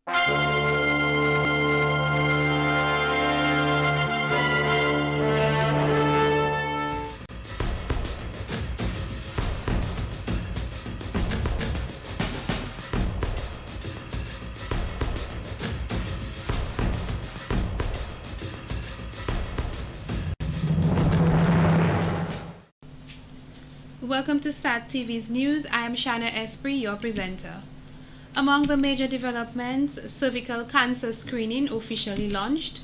Welcome to SAT TV's news. I am Shanna Esprit, your presenter. Among the major developments, cervical cancer screening officially launched.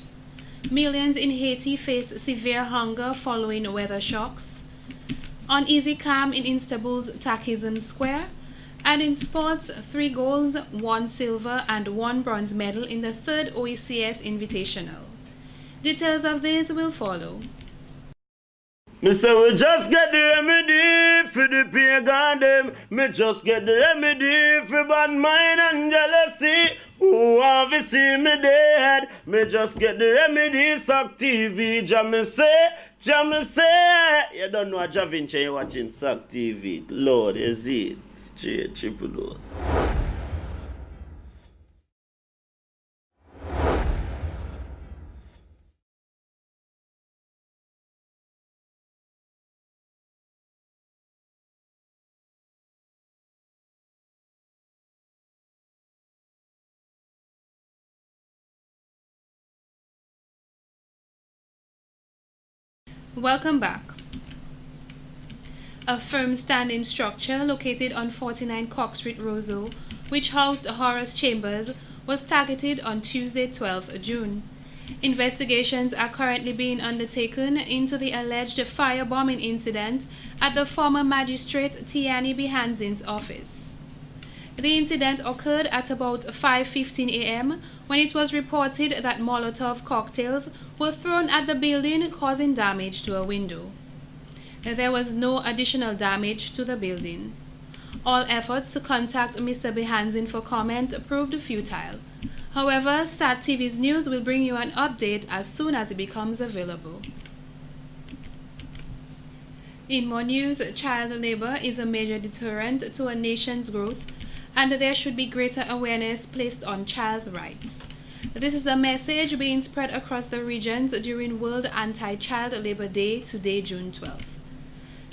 Millions in Haiti face severe hunger following weather shocks. Uneasy calm in Istanbul's Taksim Square. And in sports, 3 golds, 1 silver, and 1 bronze medal in the 3rd OECS Invitational. Details of this will follow. Me say we just get the remedy for the pagan them. Me just get the remedy for bad mind and jealousy. Who want to see me dead? Me just get the remedy. SAT TV, Jammy say. You don't know a Javinci you watching SAT TV. Lord, is it straight triple dose. Welcome back. A firm standing structure located on 49 Cox Street, Roseau, which housed Horace Chambers, was targeted on Tuesday, 12th June. Investigations are currently being undertaken into the alleged firebombing incident at the former magistrate Tiani Bihanzin's office. The incident occurred at about 5:15 a.m. when it was reported that Molotov cocktails were thrown at the building, causing damage to a window. There was no additional damage to the building. All efforts to contact Mr. Bihanzin for comment proved futile. However, SAT TV's news will bring you an update as soon as it becomes available. In more news, child labor is a major deterrent to a nation's growth, and there should be greater awareness placed on child's rights. This is the message being spread across the regions during World Anti-Child Labor Day today, June 12th.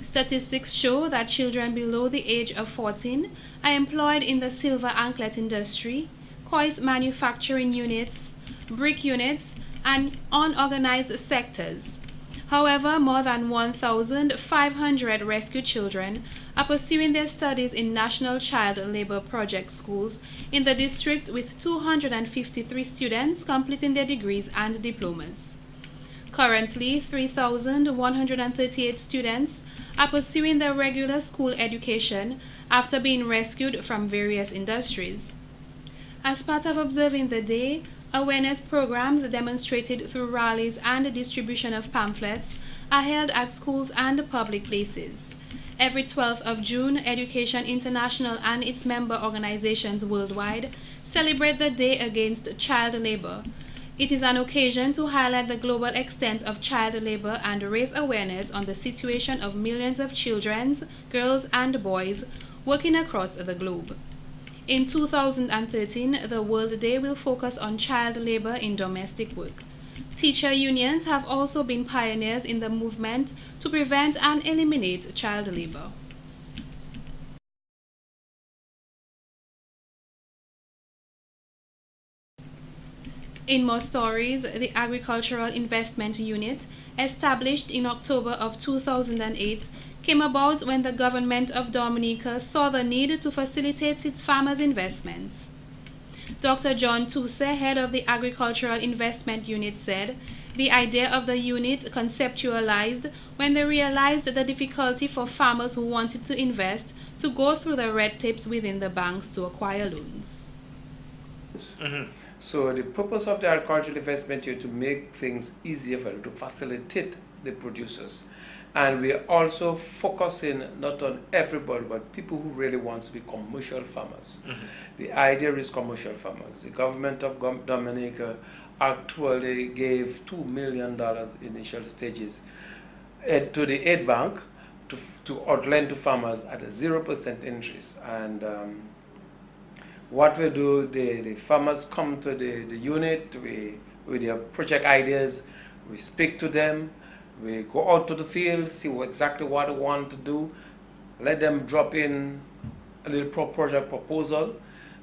Statistics show that children below the age of 14 are employed in the silver anklet industry, coils manufacturing units, brick units, and unorganized sectors. However, more than 1,500 rescued children are pursuing their studies in National Child Labor Project schools in the district, with 253 students completing their degrees and diplomas. Currently, 3,138 students are pursuing their regular school education after being rescued from various industries. As part of observing the day, awareness programs demonstrated through rallies and distribution of pamphlets are held at schools and public places. Every 12th of June, Education International and its member organizations worldwide celebrate the Day Against Child Labor. It is an occasion to highlight the global extent of child labor and raise awareness on the situation of millions of children, girls, and boys working across the globe. In 2013, the World Day will focus on child labor in domestic work. Teacher unions have also been pioneers in the movement to prevent and eliminate child labor. In more stories, the Agricultural Investment Unit, established in October of 2008, came about when the government of Dominica saw the need to facilitate its farmers' investments. Dr. John Tousse, head of the Agricultural Investment Unit, said the idea of the unit conceptualized when they realized the difficulty for farmers who wanted to invest to go through the red tapes within the banks to acquire loans. So the purpose of the Agricultural Investment Unit to make things easier for them, to facilitate the producers. And we are also focusing not on everybody, but people who really want to be commercial farmers. The idea is commercial farmers. The government of Dominica actually gave $2 million initial stages to the aid bank to lend to farmers at a 0% interest. And What we do, the farmers come to the unit with their project ideas, we speak to them, we go out to the field, see exactly what they want to do, let them drop in a little project proposal.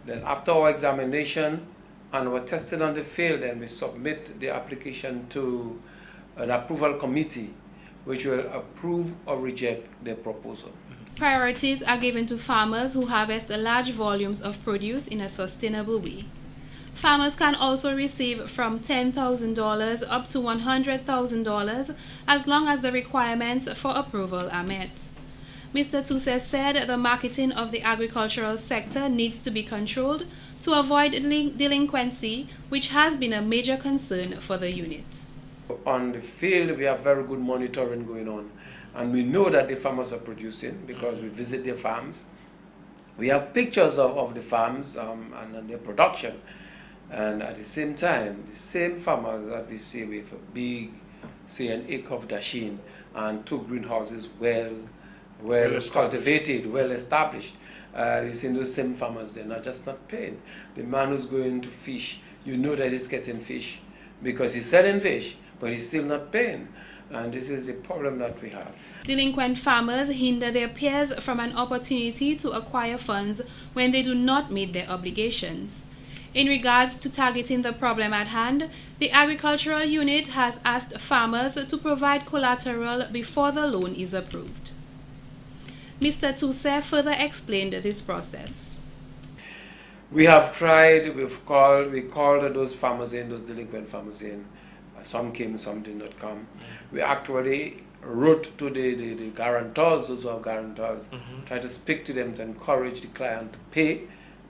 Then after our examination and our testing on the field, then we submit the application to an approval committee, which will approve or reject the proposal. Priorities are given to farmers who harvest large volumes of produce in a sustainable way. Farmers can also receive from $10,000 up to $100,000 as long as the requirements for approval are met. Mr. Toucet said the marketing of the agricultural sector needs to be controlled to avoid delinquency, which has been a major concern for the unit. On the field, we have very good monitoring going on, and we know that the farmers are producing because we visit their farms. We have pictures of the farms and their production, and at the same time, the same farmers that we see with a big, say, an acre of dasheen and 2 greenhouses well cultivated, well established. You see those same farmers, they're not paying. The man who's going to fish, you know that he's getting fish because he's selling fish, but he's still not paying. And this is a problem that we have. Delinquent farmers hinder their peers from an opportunity to acquire funds when they do not meet their obligations. In regards to targeting the problem at hand, the agricultural unit has asked farmers to provide collateral before the loan is approved. Mr. Toucet further explained this process. We have tried, we called those farmers in, those delinquent farmers in. Some came, some did not come. We actually wrote to the guarantors, those who have guarantors, tried to speak to them to encourage the client to pay.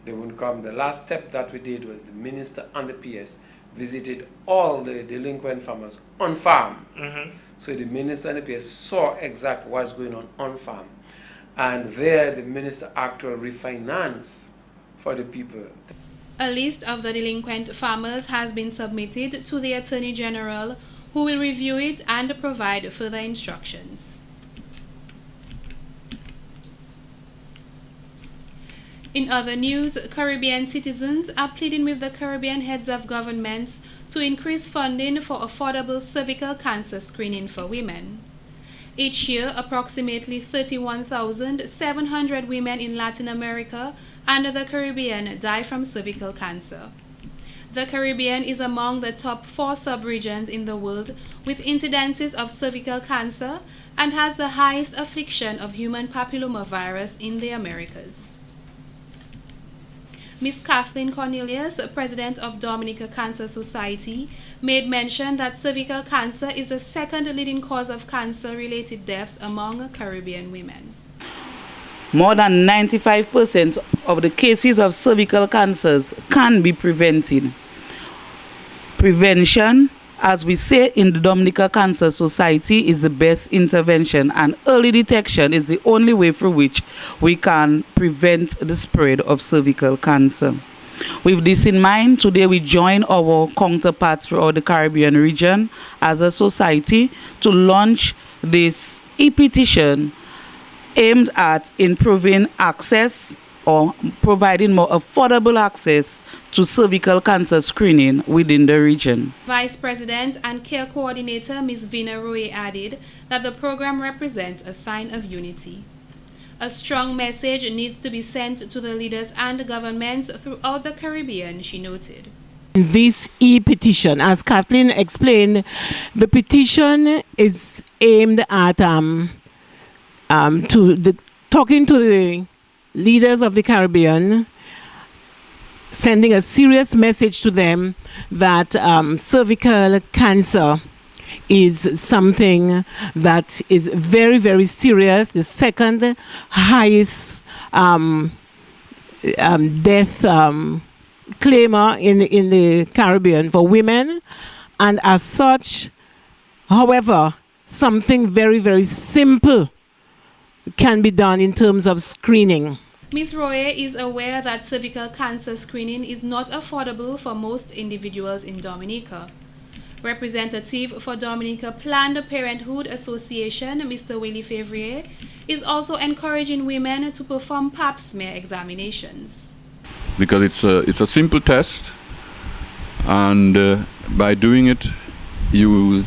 They wouldn't come. The last step that we did was the minister and the PS visited all the delinquent farmers on farm. So the minister and the PS saw exactly what's going on farm. And there the minister actually refinanced for the people. A list of the delinquent farmers has been submitted to the Attorney General, who will review it and provide further instructions. In other news, Caribbean citizens are pleading with the Caribbean heads of governments to increase funding for affordable cervical cancer screening for women. Each year, approximately 31,700 women in Latin America and the Caribbean die from cervical cancer. The Caribbean is among the top 4 subregions in the world with incidences of cervical cancer and has the highest affliction of human papillomavirus in the Americas. Ms. Kathleen Cornelius, president of Dominica Cancer Society, made mention that cervical cancer is the second leading cause of cancer-related deaths among Caribbean women. More than 95% of the cases of cervical cancers can be prevented. Prevention, as we say in the Dominica Cancer Society, is the best intervention, and early detection is the only way through which we can prevent the spread of cervical cancer. With this in mind, today we join our counterparts throughout the Caribbean region as a society to launch this e-petition aimed at improving access or providing more affordable access to cervical cancer screening within the region. Vice President and Care Coordinator Ms. Vina Roy added that the program represents a sign of unity. A strong message needs to be sent to the leaders and governments throughout the Caribbean, she noted. This e-petition, as Kathleen explained, the petition is aimed at talking to the leaders of the Caribbean, sending a serious message to them that cervical cancer is something that is very, very serious, the second highest death claimer in the Caribbean for women, and as such, however, something very, very simple can be done in terms of screening. Ms. Roye is aware that cervical cancer screening is not affordable for most individuals in Dominica. Representative for Dominica Planned Parenthood Association, Mr. Willie Favrier, is also encouraging women to perform pap smear examinations. because it's a simple test, and by doing it, you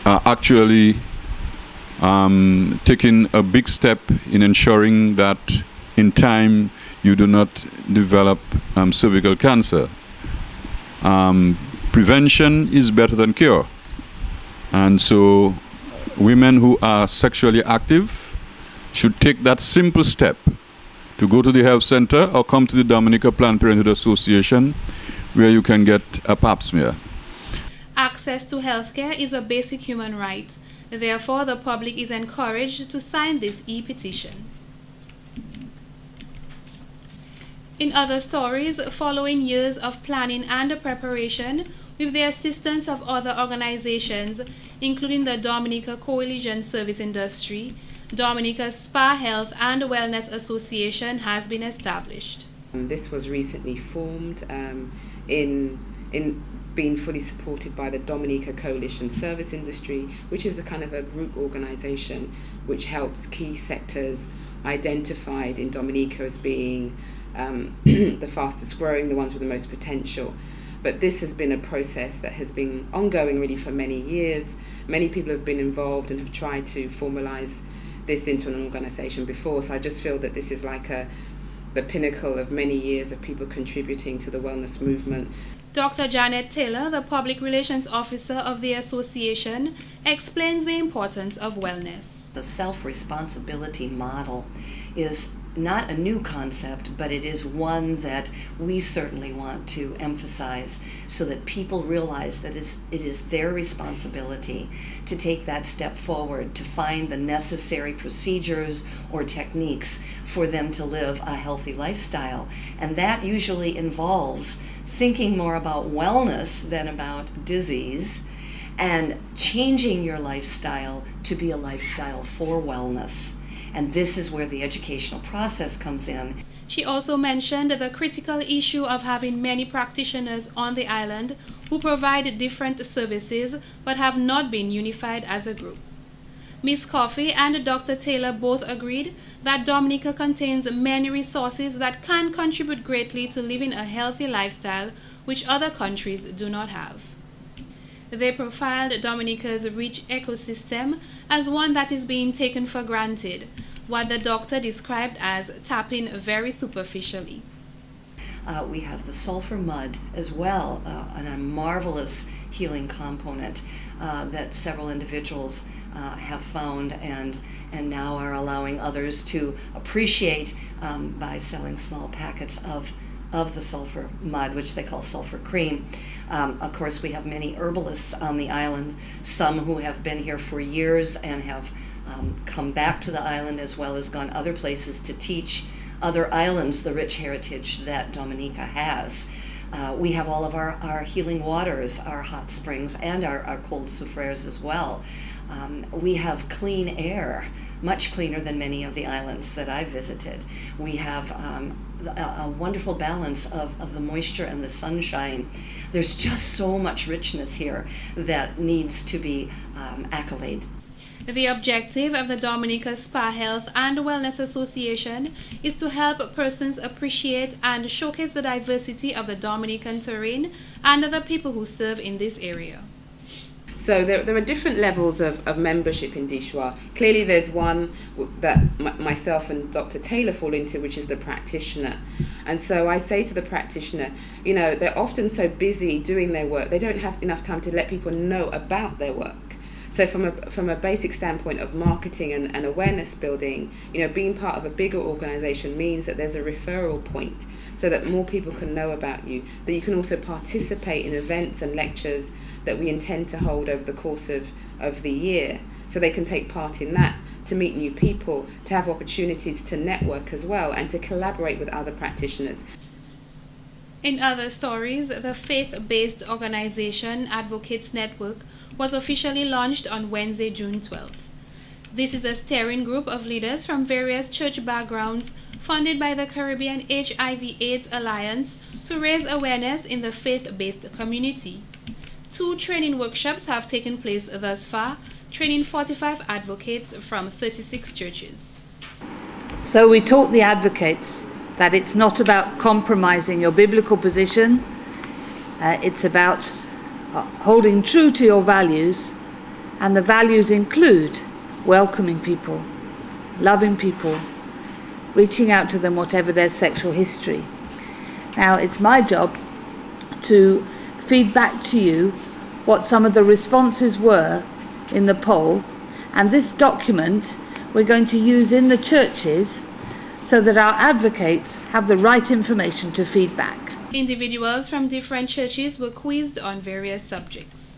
are actually taking a big step in ensuring that in time you do not develop cervical cancer. Prevention is better than cure, and so women who are sexually active should take that simple step to go to the health center or come to the Dominica Planned Parenthood Association, where you can get a pap smear. Access to healthcare is a basic human right. Therefore, the public is encouraged to sign this e-petition. In other stories, following years of planning and preparation, with the assistance of other organizations, including the Dominica Coalition Service Industry, Dominica's Spa Health and Wellness Association has been established. This was recently formed in being fully supported by the Dominica Coalition Service Industry, which is a kind of a group organization which helps key sectors identified in Dominica as being the fastest growing, the ones with the most potential. But this has been a process that has been ongoing really for many years. Many people have been involved and have tried to formalize this into an organization before, so I just feel that this is like the pinnacle of many years of people contributing to the wellness movement. Dr. Janet Taylor, the Public Relations Officer of the association, explains the importance of wellness. The self-responsibility model is not a new concept, but it is one that we certainly want to emphasize so that people realize that it is their responsibility to take that step forward, to find the necessary procedures or techniques for them to live a healthy lifestyle. And that usually involves thinking more about wellness than about disease, and changing your lifestyle to be a lifestyle for wellness. And this is where the educational process comes in. She also mentioned the critical issue of having many practitioners on the island who provide different services but have not been unified as a group. Ms. Coffey and Dr. Taylor both agreed that Dominica contains many resources that can contribute greatly to living a healthy lifestyle which other countries do not have. They profiled Dominica's rich ecosystem as one that is being taken for granted, what the doctor described as tapping very superficially. We have the sulfur mud as well, and a marvelous healing component that several individuals have found and now are allowing others to appreciate by selling small packets of the sulfur mud, which they call sulfur cream. Of course, we have many herbalists on the island, some who have been here for years and have come back to the island as well as gone other places to teach other islands the rich heritage that Dominica has. We have all of our healing waters, our hot springs, and our cold soufrières as well. We have clean air, much cleaner than many of the islands that I visited. We have a wonderful balance of the moisture and the sunshine. There's just so much richness here that needs to be accoladed. The objective of the Dominica Spa Health and Wellness Association is to help persons appreciate and showcase the diversity of the Dominican terrain and the people who serve in this area. So there are different levels of membership in DSHWA. Clearly there's one that myself and Dr. Taylor fall into, which is the practitioner. And so I say to the practitioner, you know, they're often so busy doing their work, they don't have enough time to let people know about their work. So from a basic standpoint of marketing and awareness building, you know, being part of a bigger organization means that there's a referral point so that more people can know about you, that you can also participate in events and lectures that we intend to hold over the course of the year, so they can take part in that, to meet new people, to have opportunities to network as well, and to collaborate with other practitioners. In other stories, the faith-based organization Advocates Network was officially launched on Wednesday, June 12th. This is a steering group of leaders from various church backgrounds funded by the Caribbean HIV/AIDS Alliance to raise awareness in the faith-based community. 2 training workshops have taken place thus far, training 45 advocates from 36 churches. So we taught the advocates that it's not about compromising your biblical position, it's about holding true to your values, and the values include welcoming people, loving people, reaching out to them whatever their sexual history. Now, it's my job to feed back to you what some of the responses were in the poll, and this document we're going to use in the churches so that our advocates have the right information to feed back. Individuals from different churches were quizzed on various subjects.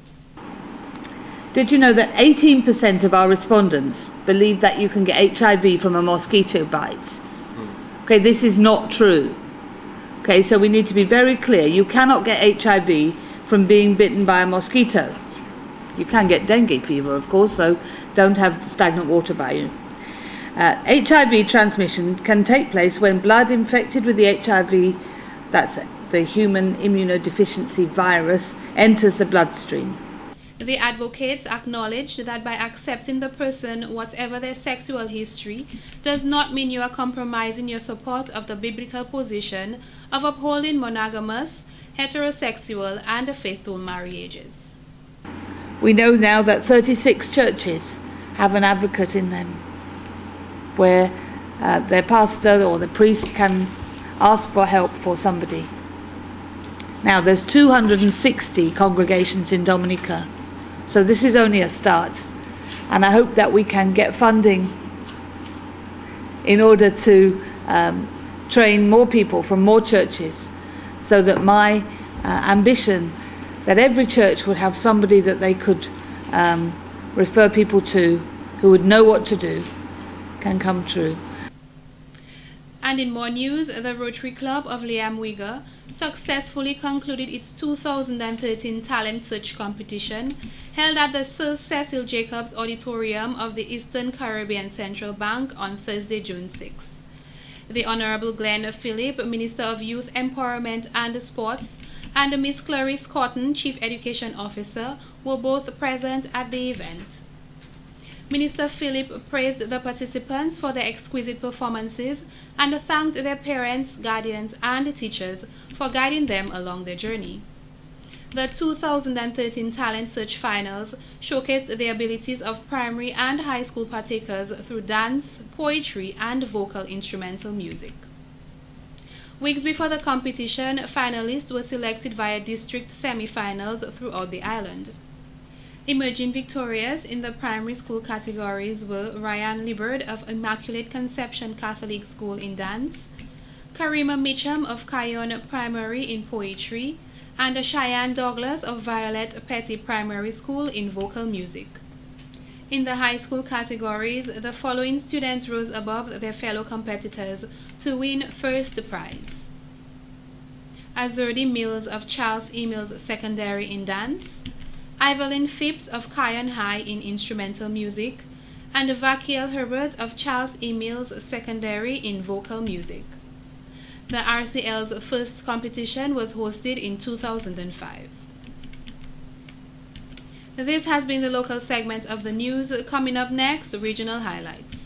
Did you know that 18% of our respondents believe that you can get HIV from a mosquito bite? Okay, this is not true. Okay, so we need to be very clear. You cannot get HIV from being bitten by a mosquito. You can get dengue fever, of course, so don't have stagnant water by you. HIV transmission can take place when blood infected with the HIV, that's the human immunodeficiency virus, enters the bloodstream. The advocates acknowledged that by accepting the person, whatever their sexual history, does not mean you are compromising your support of the biblical position of upholding monogamous, heterosexual, and faithful marriages. We know now that 36 churches have an advocate in them, where their pastor or the priest can ask for help for somebody. Now, there's 260 congregations in Dominica, so this is only a start, and I hope that we can get funding in order to train more people from more churches, so that my ambition that every church would have somebody that they could refer people to who would know what to do can come true. And in more news, the Rotary Club of Liam Wigger successfully concluded its 2013 Talent Search competition held at the Sir Cecil Jacobs Auditorium of the Eastern Caribbean Central Bank on Thursday, June 6. The Honorable Glenn Phillip, Minister of Youth Empowerment and Sports, and Miss Clarice Cotton, Chief Education Officer, were both present at the event. Minister Phillip praised the participants for their exquisite performances and thanked their parents, guardians, and teachers for guiding them along their journey. The 2013 Talent Search Finals showcased the abilities of primary and high school partakers through dance, poetry, and vocal instrumental music. Weeks before the competition, finalists were selected via district semi-finals throughout the island. Emerging victorious in the primary school categories were Ryan Libbard of Immaculate Conception Catholic School in dance, Karima Mitchum of Cayon Primary in poetry, and Cheyenne Douglas of Violet Petty Primary School in vocal music. In the high school categories, the following students rose above their fellow competitors to win first prize: Azurdi Mills of Charles E. Mills Secondary in dance, Evelyn Phipps of Cayon High in instrumental music, and Vakiel Herbert of Charles E. Mills Secondary in vocal music. The RCL's first competition was hosted in 2005. This has been the local segment of the news. Coming up next, regional highlights.